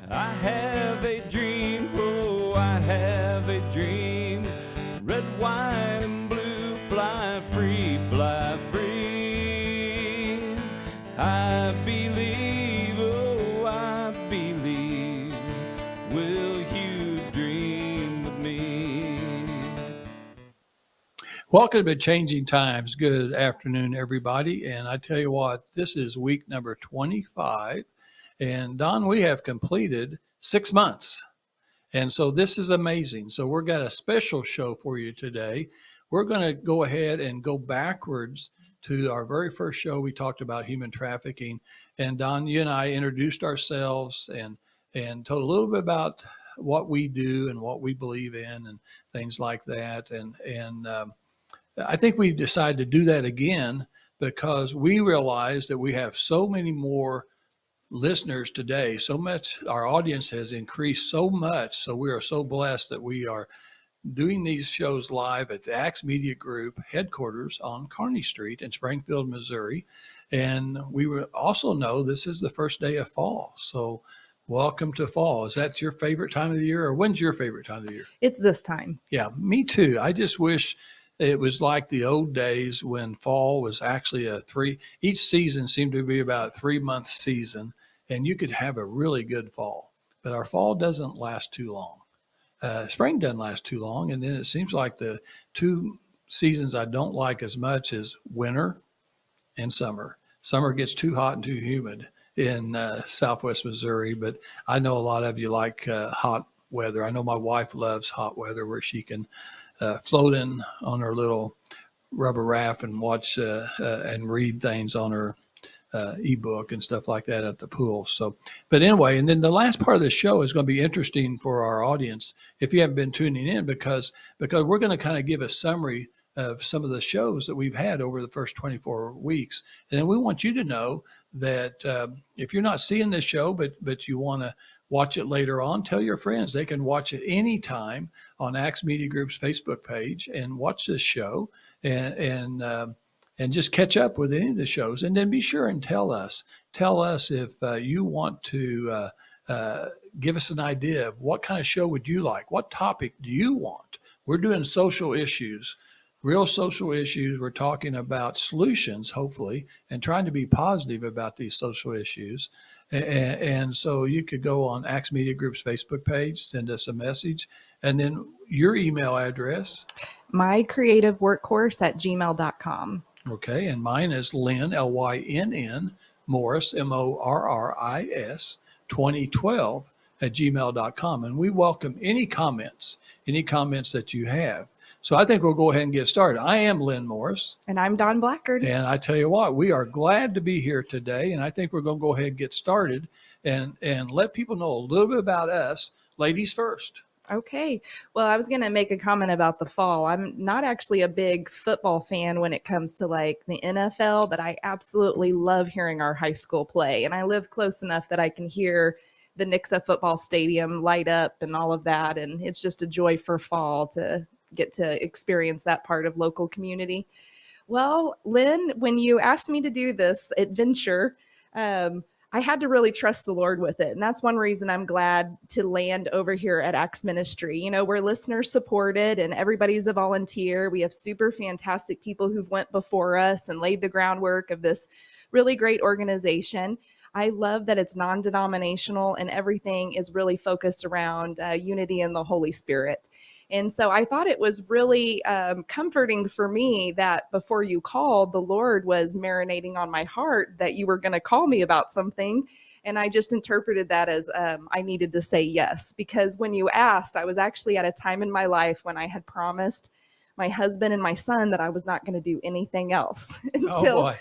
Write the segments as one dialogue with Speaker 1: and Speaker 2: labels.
Speaker 1: I have a dream, oh, I have a dream. Red, white, and blue, fly free, fly free. I believe, oh, I believe. Will you dream with me?
Speaker 2: Welcome to Changing Times. Good afternoon, everybody. And I tell you what, this is week number 25. And Don, we have completed 6 months. And so this is amazing. So we've got a special show for you today. We're going to go ahead and go backwards to our very first show. We talked about human trafficking. And Don, you and I introduced ourselves and told a little bit about what we do and what we believe in and things like that. And I think we've decided to do that again because we realize that we have so many more listeners today. So much, our audience has increased so much. So we are so blessed that we are doing these shows live at the Axe Media Group headquarters on Kearney Street in Springfield, Missouri. And we also know this is the first day of fall. So welcome to fall. Is that your favorite time of the year, or when's your favorite time of the year?
Speaker 3: It's this time.
Speaker 2: Yeah, me too. I just wish it was like the old days when fall was actually each season seemed to be about a 3-month season, and you could have a really good fall. But our fall doesn't last too long. Spring doesn't last too long, and then it seems like the two seasons I don't like as much is winter and summer. Summer gets too hot and too humid in Southwest Missouri, but I know a lot of you like hot weather. I know my wife loves hot weather where she can float in on her little rubber raft and watch and read things on her ebook and stuff like that at the pool. So, but anyway, and then the last part of the show is going to be interesting for our audience if you haven't been tuning in because we're going to kind of give a summary of some of the shows that we've had over the first 24 weeks. And then we want you to know that if you're not seeing this show, but you want to watch it later on, tell your friends. They can watch it anytime on Axe Media Group's Facebook page and watch this show and just catch up with any of the shows. And then be sure and tell us if you want to give us an idea of what kind of show would you like? What topic do you want? We're doing social issues, real social issues. We're talking about solutions, hopefully, and trying to be positive about these social issues. And so you could go on Axe Media Group's Facebook page, send us a message, and then your email address.
Speaker 3: mycreativeworkcourse@gmail.com.
Speaker 2: Okay, and mine is Lynn, Lynn, Morris, Morris, 2012 @gmail.com. And we welcome any comments that you have. So I think we'll go ahead and get started. I am Lynn Morris.
Speaker 3: And I'm Don Blackard.
Speaker 2: And I tell you what, we are glad to be here today. And I think we're going to go ahead and get started and let people know a little bit about us. Ladies first.
Speaker 3: Okay. Well, I was going to make a comment about the fall. I'm not actually a big football fan when it comes to like the NFL, but I absolutely love hearing our high school play. And I live close enough that I can hear the Nixa football stadium light up and all of that. And it's just a joy for fall to get to experience that part of local community. Well, Lynn, when you asked me to do this adventure, I had to really trust the Lord with it. And that's one reason I'm glad to land over here at Axe Ministry. You know, we're listener supported and everybody's a volunteer. We have super fantastic people who've went before us and laid the groundwork of this really great organization. I love that it's non-denominational and everything is really focused around unity in the Holy Spirit. And so I thought it was really comforting for me that before you called, the Lord was marinating on my heart that you were going to call me about something. And I just interpreted that as I needed to say yes, because when you asked, I was actually at a time in my life when I had promised my husband and my son that I was not going to do anything else until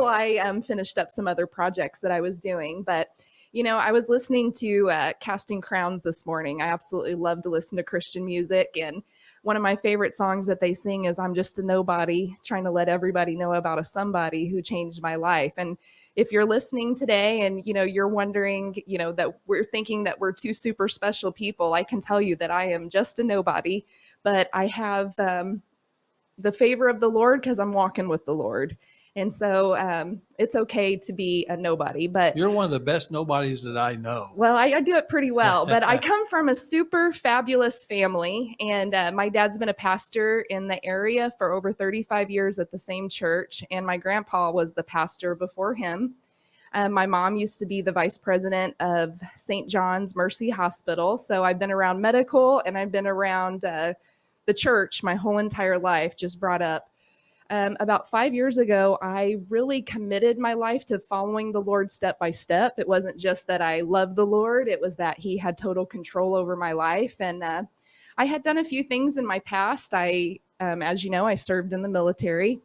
Speaker 3: I finished up some other projects that I was doing. But you know, I was listening to Casting Crowns this morning. I absolutely love to listen to Christian music. And one of my favorite songs that they sing is I'm Just a Nobody, trying to let everybody know about a somebody who changed my life. And if you're listening today and, you know, you're wondering, you know, that we're thinking that we're two super special people, I can tell you that I am just a nobody, but I have the favor of the Lord because I'm walking with the Lord. And so it's okay to be a nobody, but
Speaker 2: You're one of the best nobodies that I know.
Speaker 3: well, I do it pretty well, but I come from a super fabulous family, and my dad's been a pastor in the area for over 35 years at the same church, and my grandpa was the pastor before him. My mom used to be the vice president of St. John's Mercy Hospital, so I've been around medical and I've been around the church my whole entire life, just brought up. About 5 years ago, I really committed my life to following the Lord step by step. It wasn't just that I loved the Lord, it was that He had total control over my life. And I had done a few things in my past. As you know, I served in the military,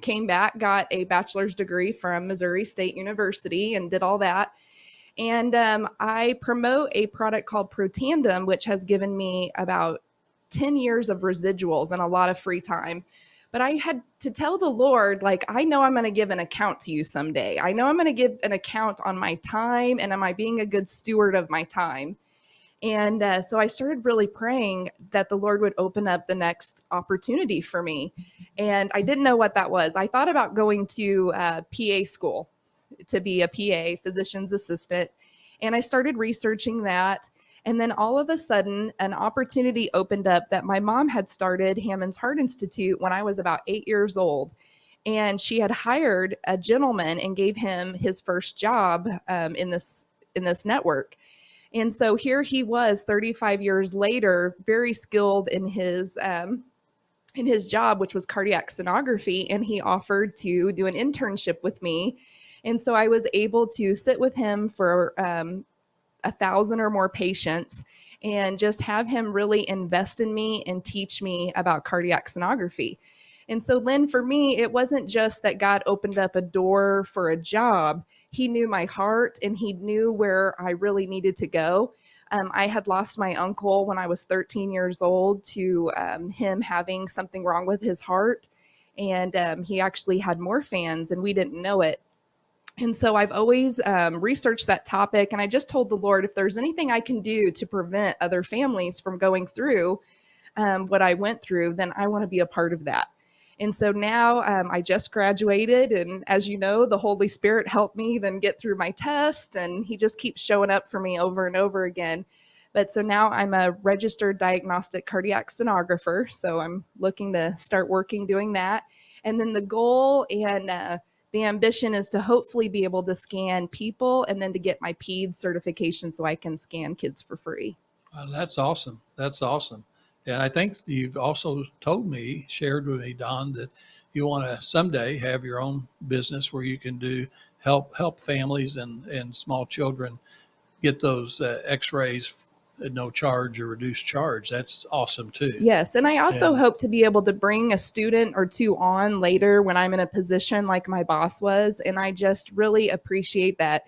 Speaker 3: came back, got a bachelor's degree from Missouri State University, and did all that. And I promote a product called Protandem, which has given me about 10 years of residuals and a lot of free time. But I had to tell the Lord, like, I know I'm going to give an account to you someday. I know I'm going to give an account on my time, and am I being a good steward of my time? And so I started really praying that the Lord would open up the next opportunity for me. And I didn't know what that was. I thought about going to PA school to be a PA, physician's assistant. And I started researching that. And then all of a sudden, an opportunity opened up that my mom had started Hammond's Heart Institute when I was about 8 years old. And she had hired a gentleman and gave him his first job in this network. And so here he was 35 years later, very skilled in his job, which was cardiac sonography. And he offered to do an internship with me. And so I was able to sit with him for 1,000 or more patients and just have him really invest in me and teach me about cardiac sonography. And so, Lynn, for me, it wasn't just that God opened up a door for a job. He knew my heart and he knew where I really needed to go. I had lost my uncle when I was 13 years old to him having something wrong with his heart. And he actually had Morphans and we didn't know it. And so I've always researched that topic. And I just told the Lord, if there's anything I can do to prevent other families from going through what I went through, then I want to be a part of that. And so now I just graduated. And as you know, the Holy Spirit helped me then get through my test. And he just keeps showing up for me over and over again. But so now I'm a registered diagnostic cardiac sonographer. So I'm looking to start working doing that. And then the goal and the ambition is to hopefully be able to scan people and then to get my PEDS certification so I can scan kids for free.
Speaker 2: That's awesome. That's awesome. And I think you've also shared with me, Don, that you want to someday have your own business where you can help families and small children get those x-rays at no charge or reduced charge. That's awesome too.
Speaker 3: Yes. And I also hope to be able to bring a student or two on later when I'm in a position like my boss was. And I just really appreciate that.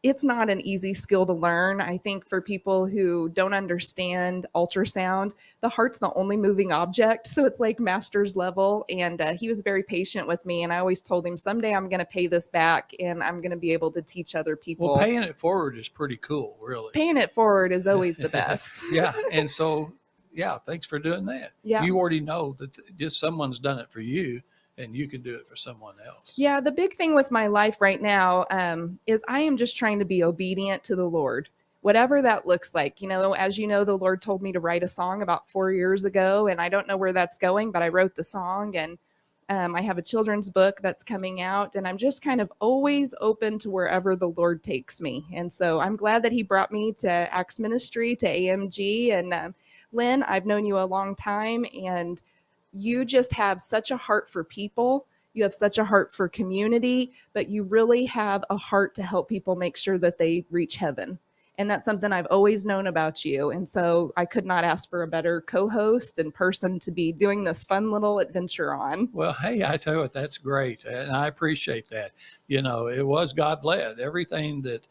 Speaker 3: It's not an easy skill to learn. I think for people who don't understand ultrasound, the heart's the only moving object. So it's like master's level. And he was very patient with me. And I always told him someday I'm going to pay this back and I'm going to be able to teach other people.
Speaker 2: Well, paying it forward is pretty cool, really.
Speaker 3: Paying it forward is always the best.
Speaker 2: Yeah. And so, yeah, thanks for doing that.
Speaker 3: Yeah.
Speaker 2: You already know that just someone's done it for you. And you can do it for someone else.
Speaker 3: Yeah, the big thing with my life right now is I am just trying to be obedient to the Lord, whatever that looks like. You know, as you know, the Lord told me to write a song about 4 years ago, and I don't know where that's going, but I wrote the song, and I have a children's book that's coming out, and I'm just kind of always open to wherever the Lord takes me. And so I'm glad that he brought me to Acts Ministry, to AMG, and Lynn, I've known you a long time, and you just have such a heart for people. You have such a heart for community, but you really have a heart to help people make sure that they reach heaven. And that's something I've always known about you. And so I could not ask for a better co-host and person to be doing this fun little adventure on.
Speaker 2: Well, hey, I tell you what, that's great. And I appreciate that. You know, it was God-led. Everything that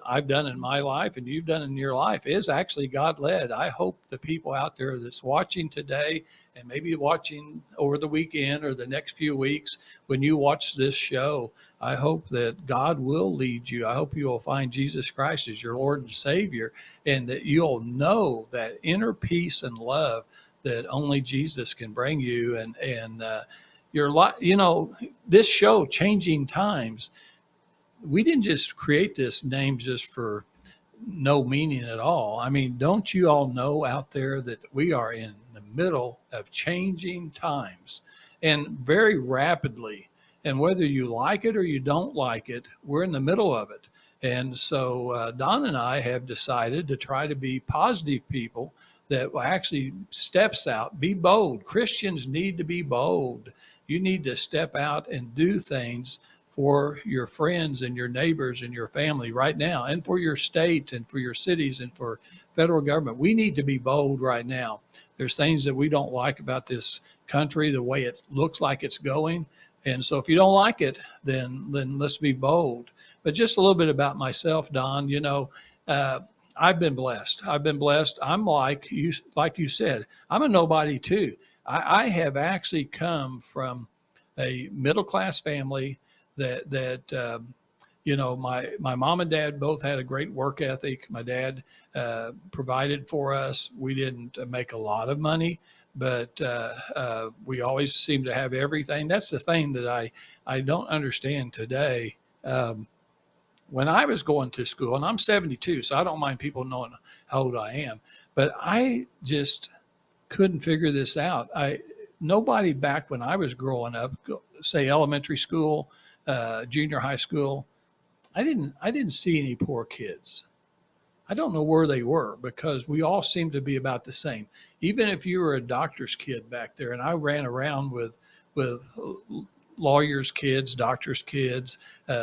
Speaker 2: I've done in my life and you've done in your life is actually God-led. I hope the people out there that's watching today and maybe watching over the weekend or the next few weeks, when you watch this show, I hope that God will lead you. I hope you will find Jesus Christ as your Lord and Savior, and that you'll know that inner peace and love that only Jesus can bring you. And your life, this show, Changing Times, we didn't just create this name just for no meaning at all. I mean, don't you all know out there that we are in the middle of changing times, and very rapidly? And whether you like it or you don't like it, we're in the middle of it. And so Don and I have decided to try to be positive people that actually steps out, be bold. Christians need to be bold. You need to step out and do things for your friends and your neighbors and your family right now, and for your state and for your cities and for federal government. We need to be bold right now. There's things that we don't like about this country, the way it looks like it's going. And so if you don't like it, then let's be bold. But just a little bit about myself, Don, I've been blessed. I'm like you said, I'm a nobody too. I have actually come from a middle-class family my mom and dad both had a great work ethic. My dad provided for us. We didn't make a lot of money, but we always seemed to have everything. That's the thing that I don't understand today. When I was going to school, and I'm 72, so I don't mind people knowing how old I am, but I just couldn't figure this out. Nobody back when I was growing up, say elementary school, junior high school, I didn't see any poor kids. I don't know where they were, because we all seemed to be about the same. Even if you were a doctor's kid back there, and I ran around with lawyers' kids, doctors' kids,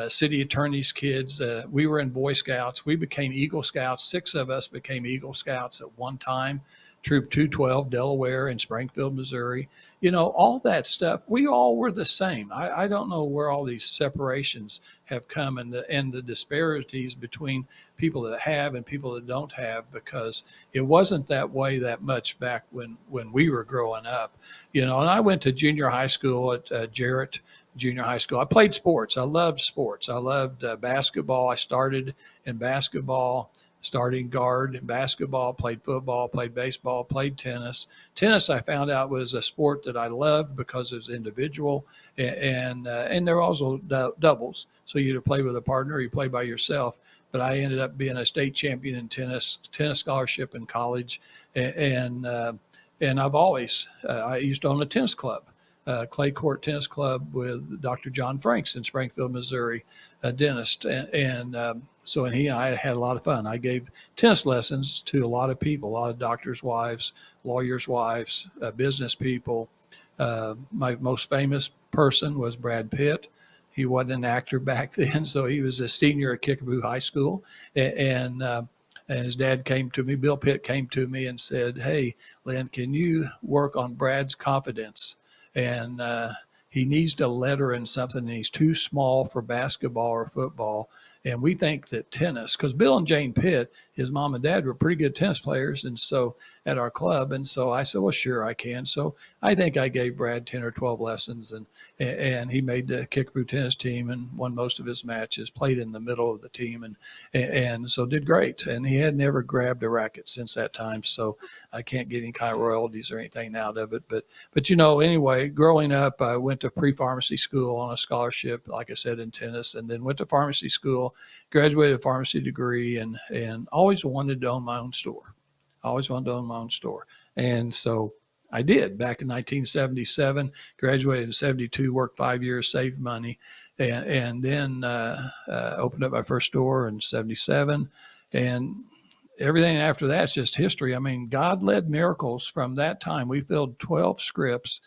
Speaker 2: city attorneys' kids. We were in Boy Scouts. We became Eagle Scouts. 6 of us became Eagle Scouts at one time. Troop 212, Delaware, and Springfield, Missouri. All that stuff. We all were the same. I don't know where all these separations have come, and the disparities between people that have and people that don't have, because it wasn't that way that much back when we were growing up. And I went to junior high school at Jarrett Junior High School. I played sports. I loved sports. I loved basketball. I started in basketball, starting guard in basketball, played football, played baseball, played tennis. Tennis, I found out, was a sport that I loved because it was individual, and there were also doubles. So you either play with a partner or you play by yourself. But I ended up being a state champion in tennis scholarship in college, and I've always I used to own a tennis club. Clay Court Tennis Club with Dr. John Franks in Springfield, Missouri, a dentist. And he and I had a lot of fun. I gave tennis lessons to a lot of people, a lot of doctors' wives, lawyers' wives, business people. My most famous person was Brad Pitt. He wasn't an actor back then, so he was a senior at Kickapoo High School. And his dad came to me, Bill Pitt came to me and said, "Hey, Lynn, can you work on Brad's confidence? And he needs to letter in something, and he's too small for basketball or football." And we think that tennis, because Bill and Jane Pitt, his mom and dad, were pretty good tennis players, and so at our club. And so I said, well, sure, I can. So I think I gave Brad 10 or 12 lessons, and he made the Kickapoo tennis team and won most of his matches, played in the middle of the team, and so did great. And he had never grabbed a racket since that time, so I can't get any kind of royalties or anything out of it. But anyway, growing up, I went to pre-pharmacy school on a scholarship, like I said, in tennis, and then went to pharmacy school, graduated a pharmacy degree, and always wanted to own my own store. And so I did back in 1977, graduated in 72, worked 5 years, saved money, and then opened up my first store in 77. And everything after that's just history. I mean, God led miracles from that time. We filled 12 scripts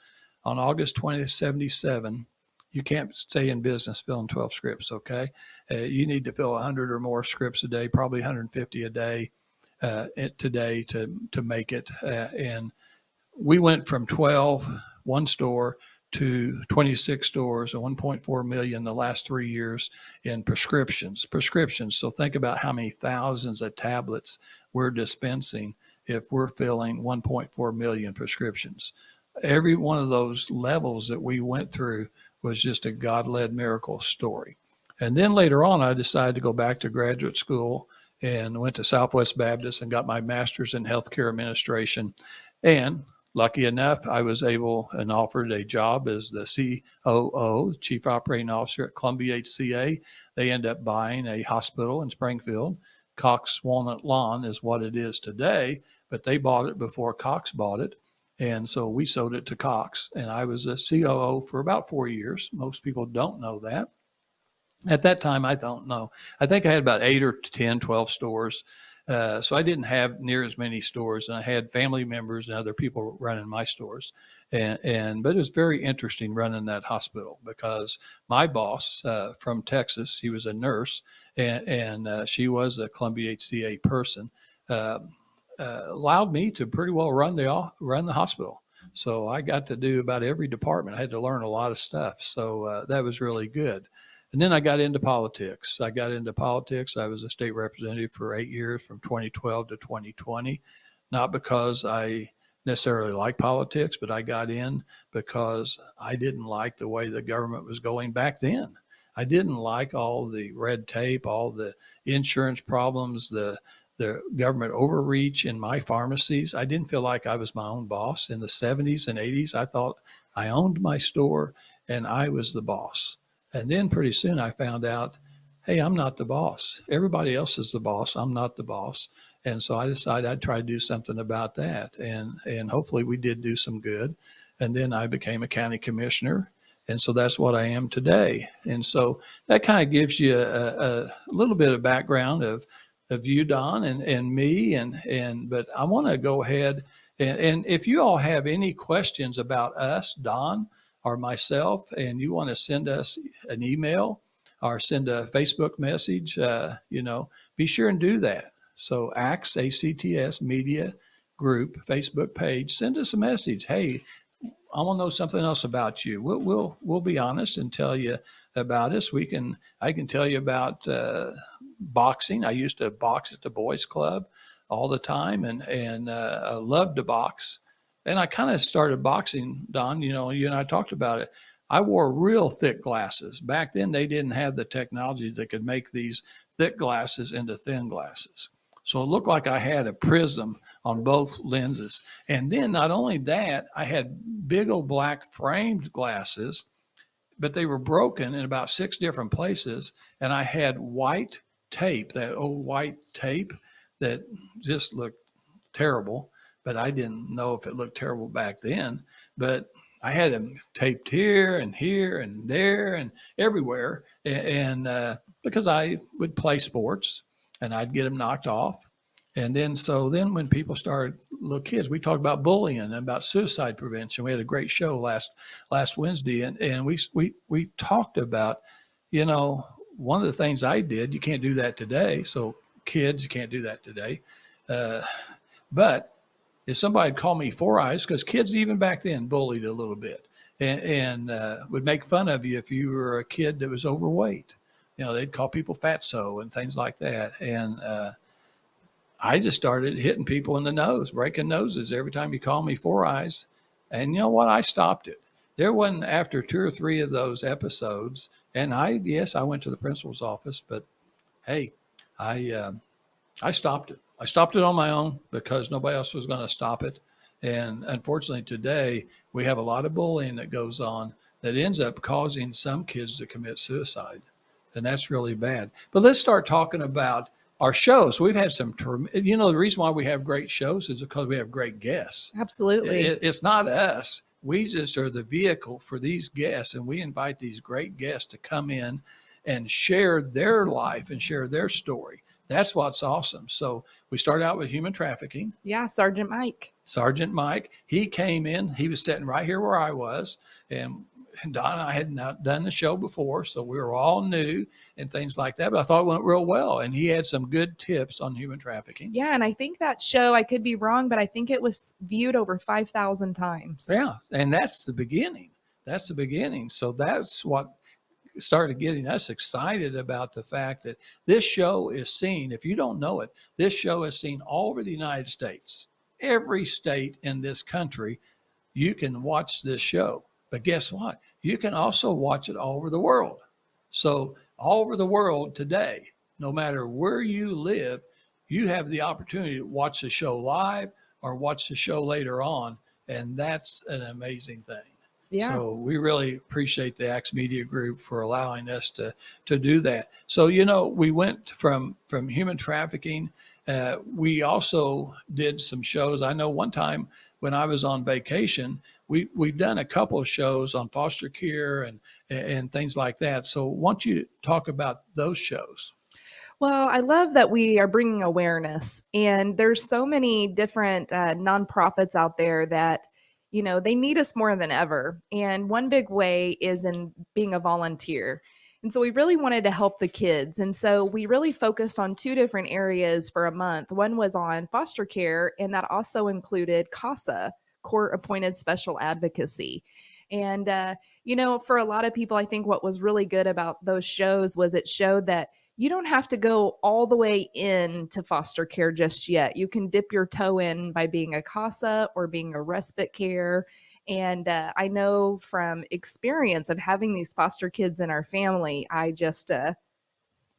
Speaker 2: on August 20th, 77. You can't stay in business filling 12 scripts, okay? You need to fill 100 or more scripts a day, probably 150 a day today to make it. And we went from one store, to 26 stores and 1.4 million the last 3 years in prescriptions. So think about how many thousands of tablets we're dispensing if we're filling 1.4 million prescriptions. Every one of those levels that we went through was just a God-led miracle story. And then later on, I decided to go back to graduate school and went to Southwest Baptist and got my master's in healthcare administration. And lucky enough, I was able and offered a job as the COO, Chief Operating Officer at Columbia HCA. They ended up buying a hospital in Springfield. Cox Walnut Lawn is what it is today, but they bought it before Cox bought it. And so we sold it to Cox, and I was a COO for about 4 years. Most people don't know that. At that time, I don't know. I think I had about 8 or 10, 12 stores. So I didn't have near as many stores, and I had family members and other people running my stores. But it was very interesting running that hospital because my boss from Texas, he was a nurse, and she was a Columbia HCA person, allowed me to pretty well run the hospital. So I got to do about every department. I had to learn a lot of stuff. So that was really good. And then I got into politics. I was a state representative for 8 years from 2012 to 2020, not because I necessarily like politics, but I got in because I didn't like the way the government was going back then. I didn't like all the red tape, all the insurance problems, the government overreach in my pharmacies. I didn't feel like I was my own boss. In the 70s and 80s, I thought I owned my store and I was the boss. And then pretty soon I found out, hey, I'm not the boss. Everybody else is the boss. I'm not the boss. And so I decided I'd try to do something about that. And hopefully we did do some good. And then I became a county commissioner. And so that's what I am today. And so that kind of gives you a little bit of background of you, Don, and me. But I want to go ahead and if you all have any questions about us, Don, or myself, and you want to send us an email or send a Facebook message, be sure and do that. So ACTS Media Group Facebook page, send us a message. Hey, I want to know something else about you. We'll be honest and tell you about us. I can tell you about boxing. I used to box at the boys club all the time, and I loved to box. And I kind of started boxing, Don, you and I talked about it. I wore real thick glasses. Back then, they didn't have the technology that could make these thick glasses into thin glasses. So it looked like I had a prism on both lenses. And then not only that, I had big old black framed glasses, but they were broken in about 6 different places. And I had white tape, that old white tape that just looked terrible. But I didn't know if it looked terrible back then. But I had them taped here and there and everywhere. And because I would play sports and I'd get them knocked off. And then when people started, little kids, we talked about bullying and about suicide prevention. We had a great show last Wednesday. And we talked about, one of the things I did, you can't do that today. So kids, you can't do that today. But if somebody would call me Four Eyes, because kids even back then bullied a little bit and would make fun of you if you were a kid that was overweight. They'd call people fatso and things like that. And I just started hitting people in the nose, breaking noses every time you call me Four Eyes. And you know what? I stopped it. There wasn't after 2 or 3 of those episodes. And I went to the principal's office, but hey, I stopped it. I stopped it on my own because nobody else was going to stop it. And unfortunately today we have a lot of bullying that goes on that ends up causing some kids to commit suicide. And that's really bad. But let's start talking about our shows. We've had the reason why we have great shows is because we have great guests.
Speaker 3: Absolutely.
Speaker 2: It's not us. We just are the vehicle for these guests. And we invite these great guests to come in and share their life and share their story. That's what's awesome. So we started out with human trafficking.
Speaker 3: Yeah, Sergeant Mike. He came in. He was sitting right here where I was. And Don and I had not done the show before, so we were all new and things like that. But I thought it went real well. And he had some good tips on human trafficking. Yeah, and I think that show, I could be wrong, but I think it was viewed over 5,000 times.
Speaker 2: Yeah, and that's the beginning. So that's what started getting us excited about the fact that this show is seen, if you don't know it, this show is seen all over the United States. Every state in this country, you can watch this show. But guess what? You can also watch it all over the world. So all over the world today, no matter where you live, you have the opportunity to watch the show live or watch the show later on And that's an amazing thing.
Speaker 3: Yeah.
Speaker 2: So we really appreciate the Axe Media Group for allowing us to do that. So, you know, we went from human trafficking. We also did some shows. I know one time when I was on vacation, we've done a couple of shows on foster care and things like that. So why don't you talk about those shows?
Speaker 3: Well, I love that we are bringing awareness, and there's so many different nonprofits out there that, you know, they need us more than ever. And one big way is in being a volunteer. And so we really wanted to help the kids. And so we really focused on two different areas for a month. One was on foster care, and that also included CASA, Court Appointed Special Advocacy. And, you know, for a lot of people, I think what was really good about those shows was it showed that you don't have to go all the way into foster care just yet. You can dip your toe in by being a CASA or being a respite care. And I know from experience of having these foster kids in our family, I just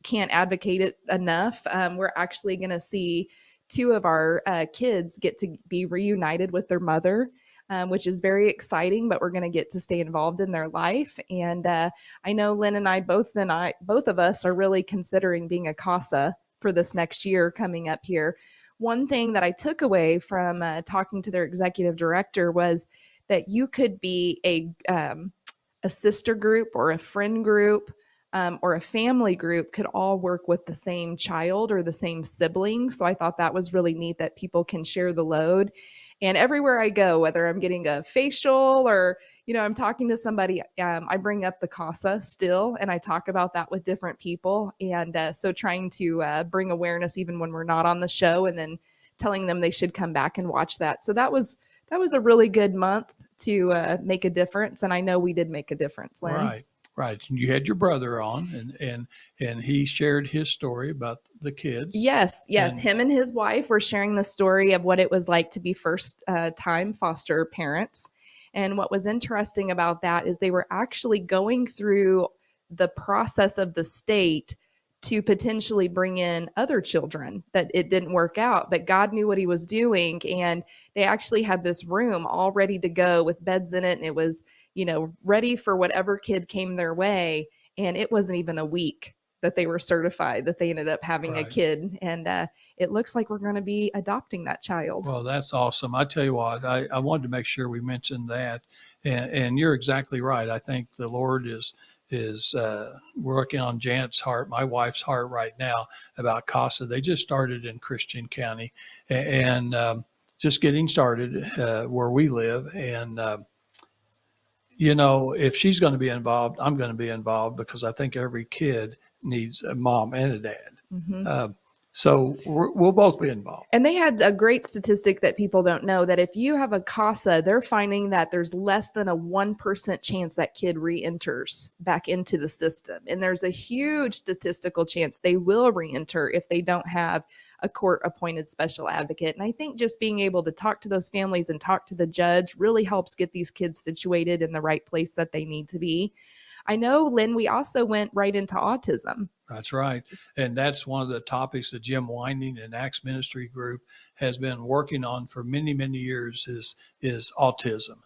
Speaker 3: can't advocate it enough. We're actually going to see two of our kids get to be reunited with their mother, which is very exciting. But we're going to get to stay involved in their life. And I know Lynn and I, both of us, are really considering being a CASA for this next year coming up here. One thing that I took away from talking to their executive director was that you could be a sister group or a friend group or a family group could all work with the same child or the same sibling. So I thought that was really neat that people can share the load. And everywhere I go, whether I'm getting a facial or, you know, I'm talking to somebody, I bring up the CASA still, and I talk about that with different people. And so trying to bring awareness even when we're not on the show, and then telling them they should come back and watch that. So that was a really good month to make a difference. And I know we did make a difference, Lynn.
Speaker 2: Right. Right. And you had your brother on and he shared his story about the kids.
Speaker 3: Yes.
Speaker 2: And
Speaker 3: Him and his wife were sharing the story of what it was like to be first time foster parents. And what was interesting about that is they were actually going through the process of the state to potentially bring in other children, that it didn't work out, but God knew what he was doing. And they actually had this room all ready to go with beds in it. And it was, you know, ready for whatever kid came their way. And it wasn't even a week that they were certified that they ended up having a
Speaker 2: Right.
Speaker 3: kid. And it looks like we're going to be adopting that child.
Speaker 2: Well, that's awesome. I tell you what, I wanted to make sure we mentioned that. And you're exactly right. I think the Lord is working on Janet's heart, my wife's heart right now about CASA. They just started in Christian County and just getting started where we live. And, you know, if she's going to be involved, I'm going to be involved because I think every kid needs a mom and a dad.
Speaker 3: Mm-hmm.
Speaker 2: So we'll both be involved.
Speaker 3: And they had a great statistic that people don't know, that if you have a CASA, they're finding that there's less than a 1% chance that kid re-enters back into the system. And there's a huge statistical chance they will re-enter if they don't have a court-appointed special advocate. And I think just being able to talk to those families and talk to the judge really helps get these kids situated in the right place that they need to be. I know, Lynn, we also went right into autism.
Speaker 2: That's right. And that's one of the topics that Jim Winding and Axe Ministry Group has been working on for many, many years is autism.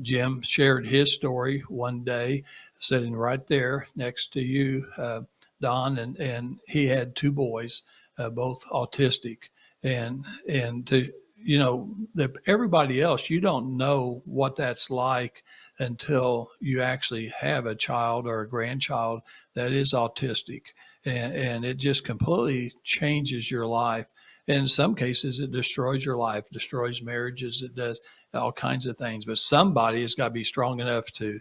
Speaker 2: Jim shared his story one day, sitting right there next to you, Don, and he had two boys, both autistic. And to, you know, everybody else, you don't know what that's like until you actually have a child or a grandchild that is autistic. And it just completely changes your life. And in some cases, it destroys your life, destroys marriages, it does all kinds of things. But somebody has got to be strong enough to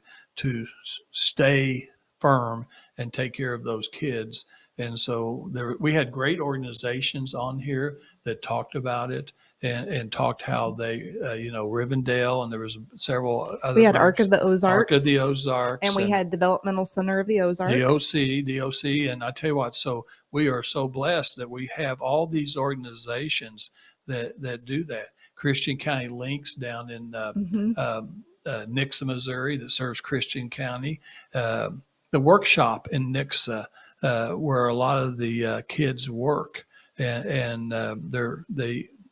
Speaker 2: stay firm and take care of those kids. And so we had great organizations on here that talked about it and talked how they, you know, Rivendell, and there was several other
Speaker 3: We had
Speaker 2: groups.
Speaker 3: Ark of the Ozarks.
Speaker 2: Ark of the Ozarks.
Speaker 3: And we had Developmental Center of the Ozarks.
Speaker 2: DOC. And I tell you what, so we are so blessed that we have all these organizations that do that. Christian County Links down in Nixa, Missouri, that serves Christian County. The workshop in Nixa, where a lot of the kids work, and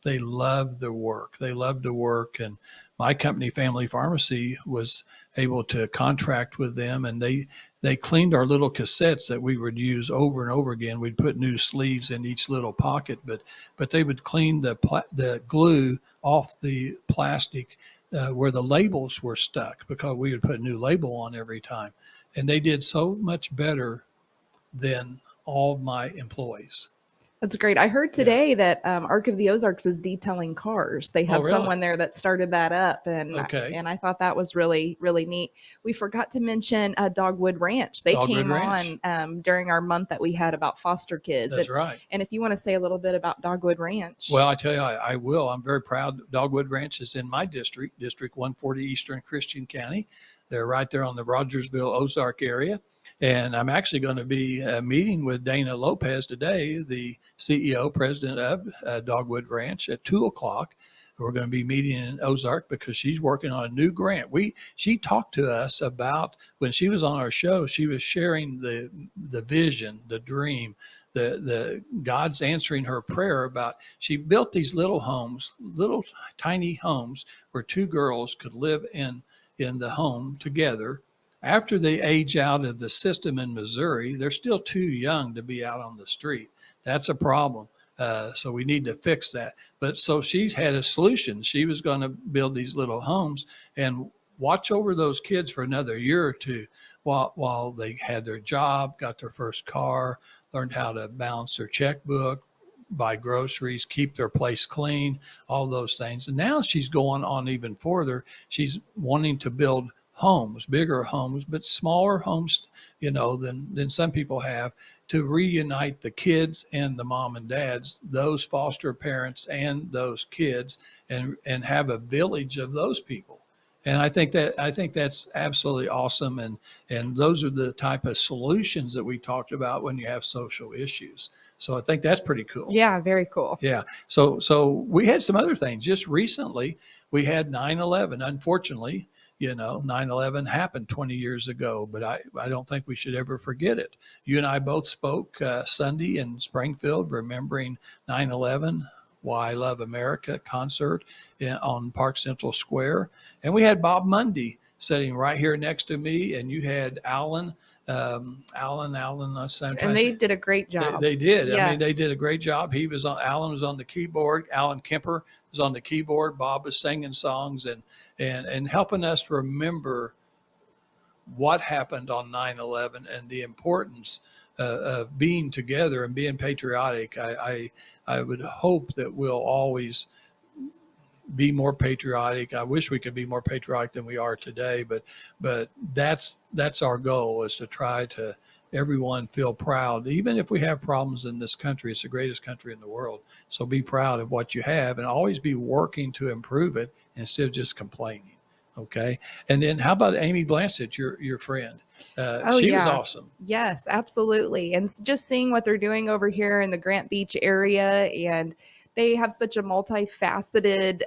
Speaker 2: they love the work. They love to work, and my company, Family Pharmacy, was able to contract with them, and they cleaned our little cassettes that we would use over and over again. We'd put new sleeves in each little pocket, but they would clean the glue off the plastic where the labels were stuck, because we would put a new label on every time. And they did so much better than all of my employees.
Speaker 3: That's great. I heard today that Arc of the Ozarks is detailing cars. They have
Speaker 2: really?
Speaker 3: someone there that started that up, and
Speaker 2: Okay.
Speaker 3: and I thought that was really, really neat. We forgot to mention Dogwood Ranch. They
Speaker 2: Dogwood
Speaker 3: came
Speaker 2: Ranch.
Speaker 3: on during our month that we had about foster kids.
Speaker 2: That's right.
Speaker 3: And if you want to say a little bit about Dogwood Ranch.
Speaker 2: Well, I tell you, I will. I'm very proud. Dogwood Ranch is in my district, District 140, Eastern Christian County. They're right there on the Rogersville, Ozark area. And I'm actually going to be meeting with Dana Lopez today, the CEO, president of Dogwood Ranch, at 2:00. We're going to be meeting in Ozark because she's working on a new grant. She talked to us about, when she was on our show, she was sharing the vision, the dream, the God's answering her prayer about, she built these little homes, little tiny homes where two girls could live in the home together. After they age out of the system in Missouri, they're still too young to be out on the street. That's a problem. So we need to fix that. But so she's had a solution. She was going to build these little homes and watch over those kids for another year or two while they had their job, got their first car, learned how to balance their checkbook, buy groceries, keep their place clean, all those things. And now she's going on even further. She's wanting to build homes, bigger homes, but smaller homes, than some people have, to reunite the kids and the mom and dads, those foster parents and those kids, and have a village of those people. And I think that's absolutely awesome. And those are the type of solutions that we talked about when you have social issues. So I think that's pretty cool.
Speaker 3: Yeah, very cool.
Speaker 2: Yeah. So we had some other things. Just recently, we had 9/11. Unfortunately, 9/11 happened 20 years ago, but I don't think we should ever forget it. You and I both spoke Sunday in Springfield, remembering 9/11, Why I Love America concert on Park Central Square. And we had Bob Mundy sitting right here next to me, and you had Alan. And
Speaker 3: they did a great job.
Speaker 2: They did.
Speaker 3: Yes.
Speaker 2: I mean, they did a great job. Alan was on the keyboard. Alan Kemper was on the keyboard. Bob was singing songs and helping us remember what happened on 9/11 and the importance of being together and being patriotic. I would hope that we'll always be more patriotic. I wish we could be more patriotic than we are today, but that's our goal, is to try to everyone feel proud. Even if we have problems in this country, it's the greatest country in the world. So be proud of what you have and always be working to improve it instead of just complaining. Okay. And then how about Amy Blanchett, your friend? She was awesome.
Speaker 3: Yes, absolutely. And just seeing what they're doing over here in the Grant Beach area, and they have such a multifaceted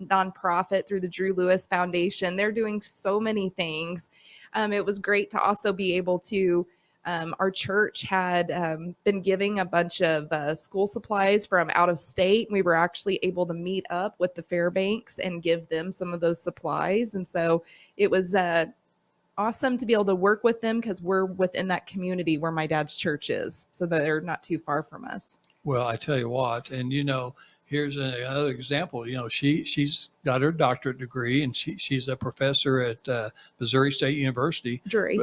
Speaker 3: nonprofit through the Drew Lewis Foundation. They're doing so many things. It was great to also be able to, our church had been giving a bunch of school supplies from out of state. We were actually able to meet up with the Fairbanks and give them some of those supplies. And so it was awesome to be able to work with them, because we're within that community where my dad's church is. So they're not too far from us.
Speaker 2: Well, I tell you what, and here's another example. She's got her doctorate degree, and she's a professor at Missouri State University.
Speaker 3: Drury.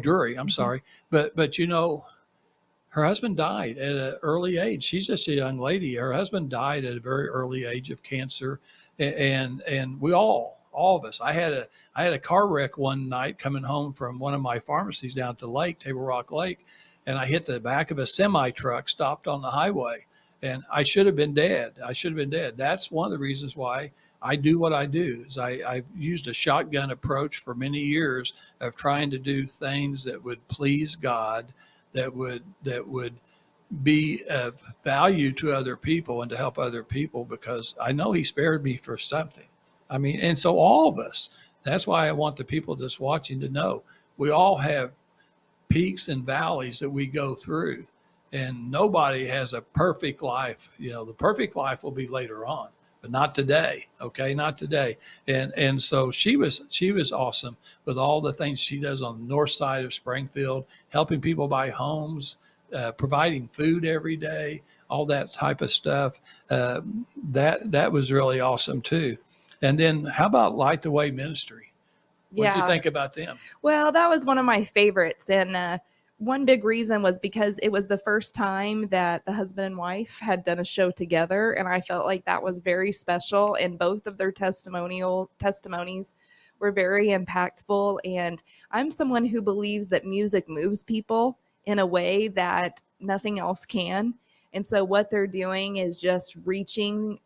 Speaker 2: Drury. I'm sorry, but her husband died at an early age. She's just a young lady. Her husband died at a very early age of cancer, and we all of us. I had a car wreck one night coming home from one of my pharmacies down at the lake, Table Rock Lake. And I hit the back of a semi truck stopped on the highway, and I should have been dead. That's one of the reasons why I do what I do. Is I've used a shotgun approach for many years of trying to do things that would please God, that would be of value to other people and to help other people, because I know He spared me for something. I mean, and so all of us. That's why I want the people that's watching to know we all have peaks and valleys that we go through, and nobody has a perfect life. The perfect life will be later on, but not today. Okay, not today. And so she was awesome with all the things she does on the north side of Springfield, helping people buy homes, providing food every day, all that type of stuff. That was really awesome too. And then how about Light the Way Ministry? What did you
Speaker 3: Yeah.
Speaker 2: think about them?
Speaker 3: Well, that was one of my favorites. And one big reason was because it was the first time that the husband and wife had done a show together. And I felt like that was very special. And both of their testimonies were very impactful. And I'm someone who believes that music moves people in a way that nothing else can. And so what they're doing is just reaching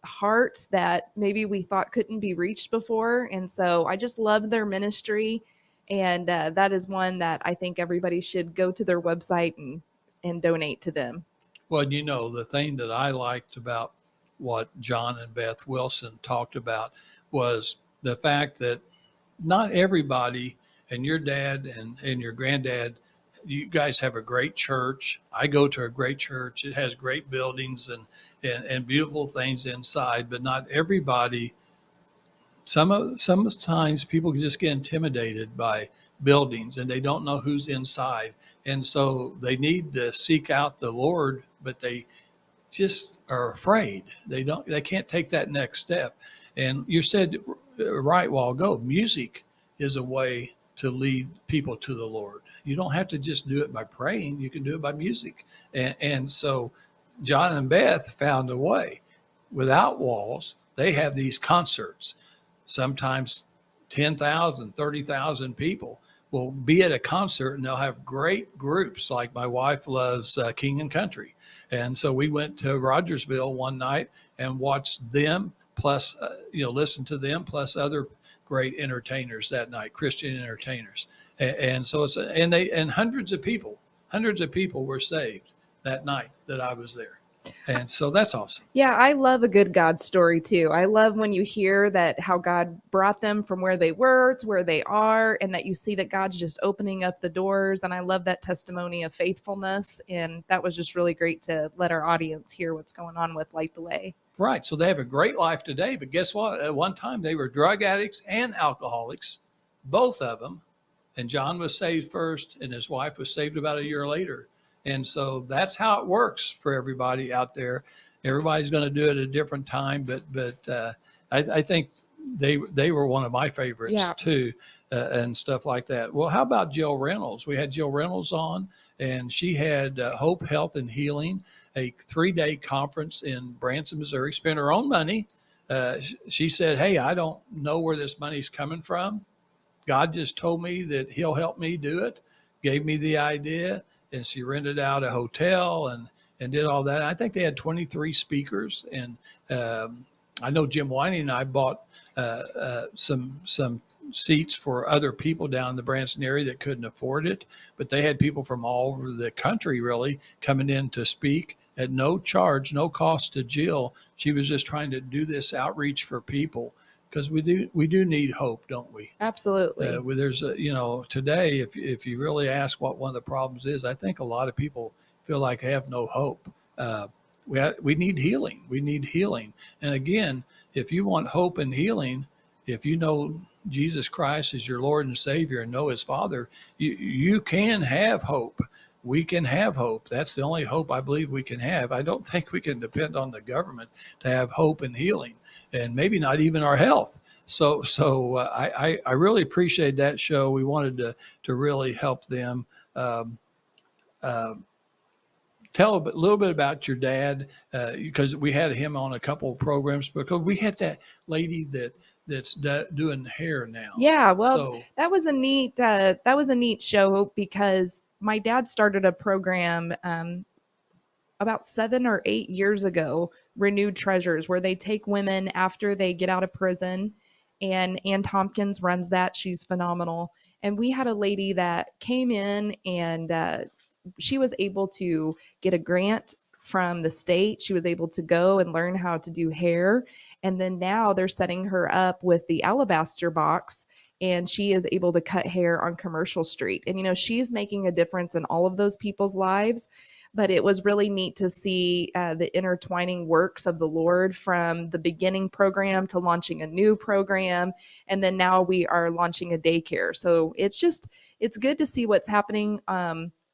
Speaker 3: hearts that maybe we thought couldn't be reached before. And so I just love their ministry. And that is one that I think everybody should go to their website and donate to them.
Speaker 2: Well, the thing that I liked about what John and Beth Wilson talked about was the fact that not everybody, and your dad and your granddad, you guys have a great church. I go to a great church. It has great buildings and beautiful things inside, but not everybody. Sometimes people just get intimidated by buildings and they don't know who's inside. And so they need to seek out the Lord, but they just are afraid. They can't take that next step. And you said right a while ago, music is a way to lead people to the Lord. You don't have to just do it by praying. You can do it by music. And so John and Beth found a way. Without walls, they have these concerts. Sometimes 10,000, 30,000 people will be at a concert, and they'll have great groups. Like my wife loves King and Country. And so we went to Rogersville one night and watched them, plus, listened to them, plus other great entertainers that night, Christian entertainers. And so and hundreds of people were saved that night that I was there. And so that's awesome.
Speaker 3: Yeah, I love a good God story too. I love when you hear that how God brought them from where they were to where they are, and that you see that God's just opening up the doors. And I love that testimony of faithfulness. And that was just really great to let our audience hear what's going on with Light the Way.
Speaker 2: Right. So they have a great life today. But guess what? At one time, they were drug addicts and alcoholics, both of them. And John was saved first, and his wife was saved about a year later. And so that's how it works for everybody out there. Everybody's going to do it at a different time, but I think they were one of my favorites too, and stuff like that. Well, how about Jill Reynolds? We had Jill Reynolds on, and she had Hope, Health, and Healing, a 3-day conference in Branson, Missouri. Spent her own money. She said, "Hey, I don't know where this money's coming from. God just told me that He'll help me do it. Gave me the idea." And she rented out a hotel and did all that. I think they had 23 speakers. And I know Jim Winey and I bought some seats for other people down in the Branson area that couldn't afford it. But they had people from all over the country really coming in to speak at no charge, no cost to Jill. She was just trying to do this outreach for people. Because we do need hope, don't we?
Speaker 3: Absolutely.
Speaker 2: There's today, if you really ask what one of the problems is, I think a lot of people feel like they have no hope. We need healing. We need healing. And again, if you want hope and healing, if you know Jesus Christ as your Lord and Savior and know His Father, you can have hope. We can have hope. That's the only hope I believe we can have. I don't think we can depend on the government to have hope and healing, and maybe not even our health. So I really appreciate that show. We wanted to really help them. Tell a little bit about your dad, because we had him on a couple of programs, because we had that lady that's doing hair now.
Speaker 3: Yeah, well, that was a neat show because my dad started a program about 7 or 8 years ago, Renewed Treasures, where they take women after they get out of prison. And Ann Tompkins runs that. She's phenomenal. And we had a lady that came in and she was able to get a grant from the state. She was able to go and learn how to do hair. And then now they're setting her up with the Alabaster Box. and she is able to cut hair on Commercial Street. And, she's making a difference in all of those people's lives. But it was really neat to see the intertwining works of the Lord from the beginning program to launching a new program. And then now we are launching a daycare. So it's good to see what's happening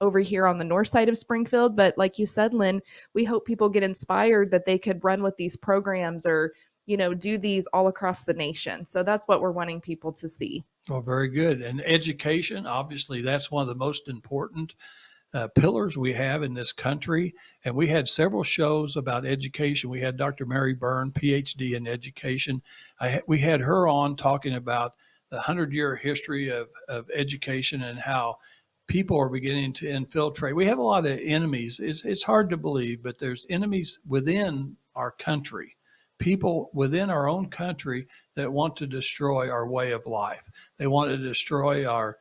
Speaker 3: over here on the north side of Springfield. But like you said, Lynn, we hope people get inspired that they could run with these programs or, do these all across the nation. So that's what we're wanting people to see.
Speaker 2: Well, very good. And education, obviously, that's one of the most important pillars we have in this country. And we had several shows about education. We had Dr. Mary Byrne, PhD in education. We had her on talking about the 100-year history of education and how people are beginning to infiltrate. We have a lot of enemies. It's hard to believe, but there's enemies within our country, people within our own country that want to destroy our way of life. They want to destroy our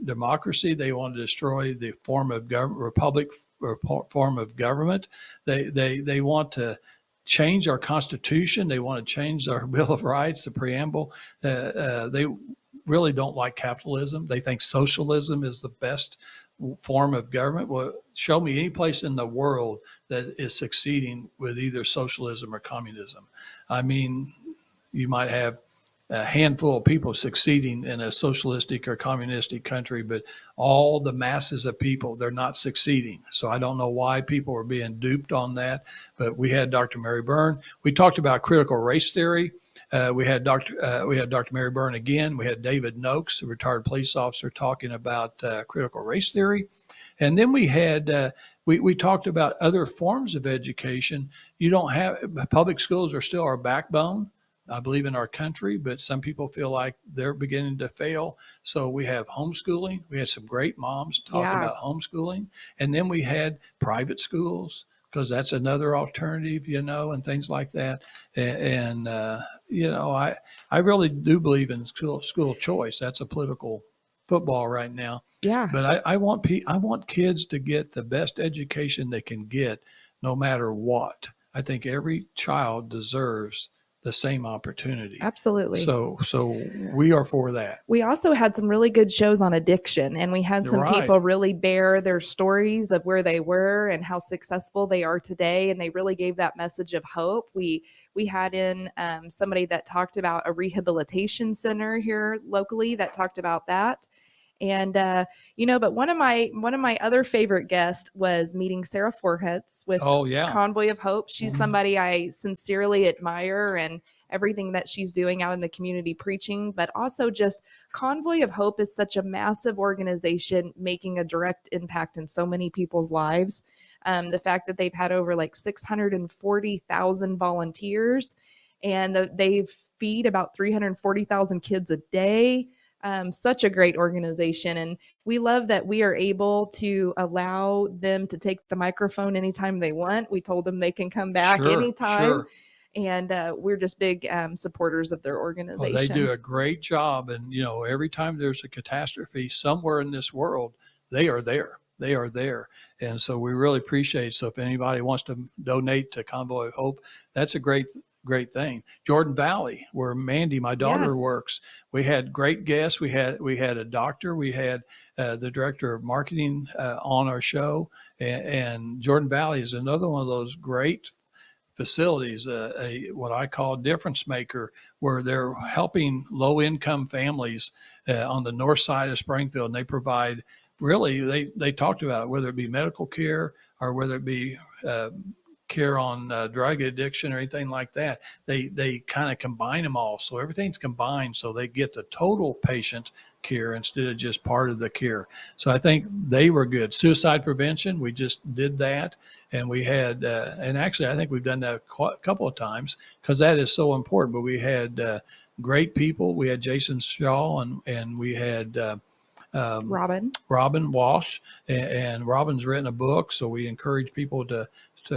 Speaker 2: democracy. They want to destroy the form of republic or form of government. They want to change our Constitution. They want to change our Bill of Rights, the preamble. They really don't like capitalism. They think socialism is the best form of government. Well, show me any place in the world that is succeeding with either socialism or communism. I mean, you might have a handful of people succeeding in a socialistic or communistic country, but all the masses of people, they're not succeeding. So I don't know why people are being duped on that, but we had Dr. Mary Byrne. We talked about critical race theory. We had Dr. Mary Byrne again. We had David Noakes, a retired police officer, talking about critical race theory. And then we had we talked about other forms of education. You don't have public schools are still our backbone, I believe, in our country, but some people feel like they're beginning to fail. So we have homeschooling. We had some great moms talking about homeschooling. And then we had private schools, because that's another alternative, and things like that. And I really do believe in school choice. That's a political football right now.
Speaker 3: Yeah.
Speaker 2: But I want kids to get the best education they can get, no matter what. I think every child deserves the same opportunity.
Speaker 3: Absolutely.
Speaker 2: So we are for that.
Speaker 3: We also had some really good shows on addiction, and we had some people really bear their stories of where they were and how successful they are today. And they really gave that message of hope. We had in somebody that talked about a rehabilitation center here locally that talked about that. And, but one of my other favorite guests was meeting Sarah Forhetz with Convoy of Hope. She's somebody I sincerely admire and everything that she's doing out in the community preaching, but also just Convoy of Hope is such a massive organization making a direct impact in so many people's lives. The fact that they've had over like 640,000 volunteers and they feed about 340,000 kids a day. Such a great organization. And we love that we are able to allow them to take the microphone anytime they want. We told them they can come back anytime. Sure. And we're just big supporters of their organization.
Speaker 2: Well, they do a great job. And, every time there's a catastrophe somewhere in this world, they are there. They are there. And so we really appreciate it. So if anybody wants to donate to Convoy of Hope, that's a great thing. Jordan Valley, where Mandy, my daughter, works. We had great guests. We had a doctor. We had the director of marketing on our show. And Jordan Valley is another one of those great facilities, what I call difference maker, where they're helping low-income families on the north side of Springfield. And they provide, really, they talked about it, whether it be medical care or whether it be care on drug addiction or anything like that. They kind of combine them all. So everything's combined so they get the total patient care instead of just part of the care. So I think they were good. Suicide prevention, we just did that. And we had, and actually I think we've done that a couple of times because that is so important. But we had great people. We had Jason Shaw and we had Robin Walsh, and Robin's written a book. So we encourage people to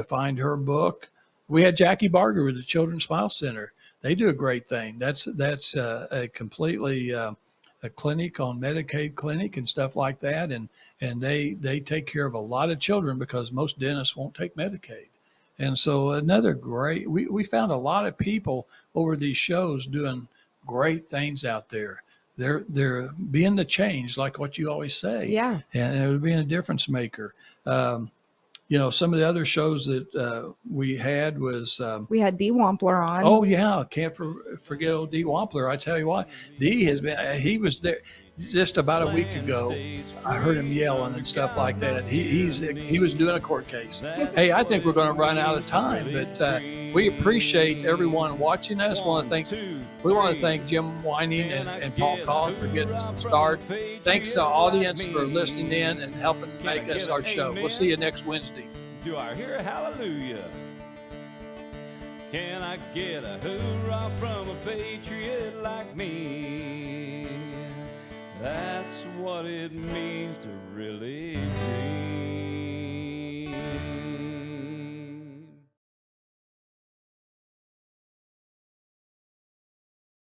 Speaker 2: find her book. We had Jackie Barger with the Children's Smile Center. They do a great thing. That's a completely a clinic on Medicaid clinic and stuff like that. And they take care of a lot of children because most dentists won't take Medicaid. And so another great, we found a lot of people over these shows doing great things out there. they're being the change, like what you always say.
Speaker 3: Yeah.
Speaker 2: And they're being a difference maker. Some of the other shows that we had was
Speaker 3: We had D. Wampler on.
Speaker 2: oh yeah, can't forget old D. Wampler. I tell you what, D has been. He was there just about a week ago. I heard him yelling and stuff like that. He was doing a court case. Hey, I think we're going to run out of time, but we appreciate everyone watching us. We want to thank Jim Whining and Paul Collins for getting us started. Thanks to the audience for listening in and helping make us our show. We'll see you next Wednesday.
Speaker 1: Do I hear a hallelujah? Can I get a hoorah from a patriot like me? That's what it means to really dream.